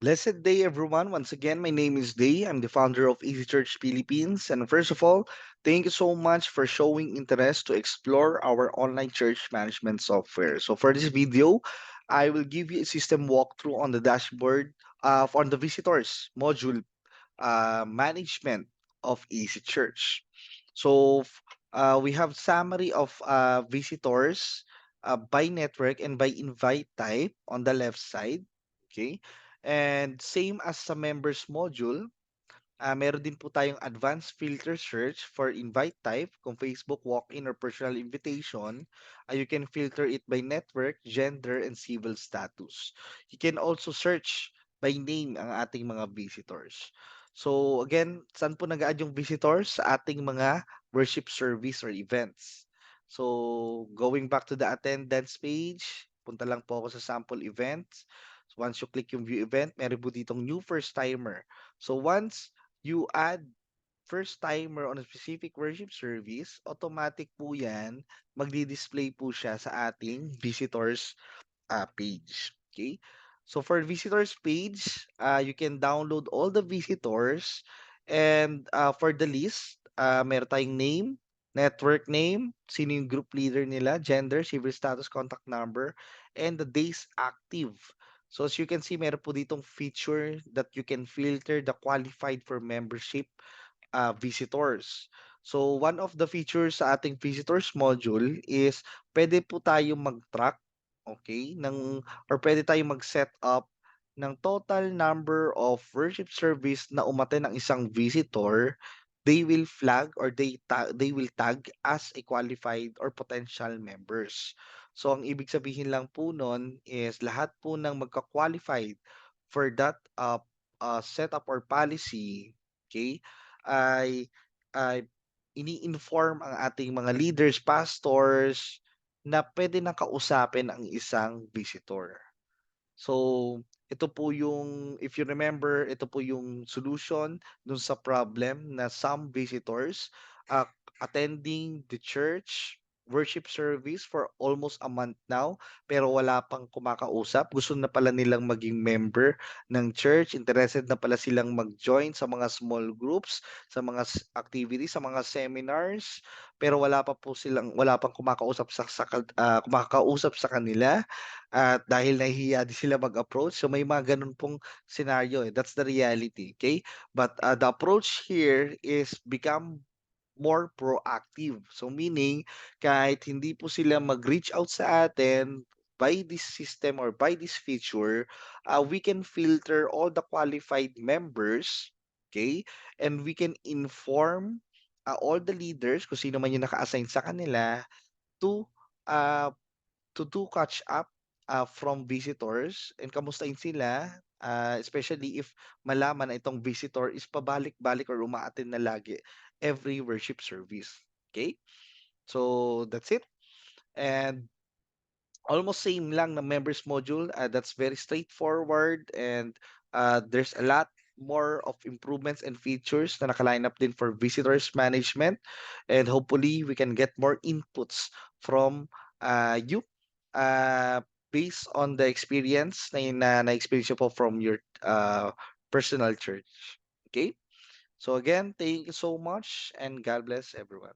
Blessed day, everyone. Once again, my name is Day. I'm the founder of Easy Church Philippines. And first of all, thank you so much for showing interest to explore our online church management software. So, for this video, I will give you a system walkthrough on the dashboard on the visitors module management of Easy Church. So, we have summary of visitors by network and by invite type on the left side. Okay? And same as sa members module, meron din po tayong advanced filter search for invite type. Kung Facebook walk-in or personal invitation, you can filter it by network, gender, and civil status. You can also search by name ang ating mga visitors. So again, saan po nag-add yung visitors? Sa ating mga worship service or events. So going back to the attendance page, punta lang po ako sa sample events. So once you click yung view event, meron po ditong new first timer. So once you add first timer on a specific worship service, automatic po yan, magdi-display po siya sa ating visitors page. Okay? So for visitors page, you can download all the visitors and for the list, meron tayong name, network name, sino yung group leader nila, gender, civil status, contact number, and the days active. So as you can see, meron po ditong feature that you can filter the qualified for membership visitors. So one of the features sa ating visitors module is pwede po tayong mag-track, okay, or pwede tayong mag-set up ng total number of worship service na umattend ng isang visitor. They will flag or they will tag as a qualified or potential members. So ang ibig sabihin lang po nun is lahat po ng magka-qualified for that setup or policy, okay, ay ay ini-inform ang ating mga leaders, pastors na pwede nang kausapin ang isang visitor. So, ito po yung if you remember, ito po yung solution dun sa problem na some visitors uh, attending the church worship service for almost a month now pero wala pang kumakausap. Gusto na pala nilang maging member ng church, interested na pala silang mag-join sa mga small groups, sa mga activities, sa mga seminars, pero wala pang kumakausap sa kanila at dahil nahihiya din sila mag-approach, so may mga gano'n pong scenario, eh, that's the reality, okay? But, the approach here is become more proactive. So meaning, kahit hindi po sila mag-reach out sa atin by this system or by this feature, we can filter all the qualified members, okay? And we can inform, all the leaders kung sino man yung naka-assign sa kanila to, uh to do catch up from visitors and kamustahin sila, especially if malaman na itong visitor is pabalik-balik or uma-attend na lagi every worship service. Okay? So that's it. And almost same lang na members module. That's very straightforward and there's a lot more of improvements and features na nakaline up din for visitors management and hopefully we can get more inputs from you uh, based on the experience na-experience nyo po from your personal church. Okay? So again, thank you so much and God bless everyone.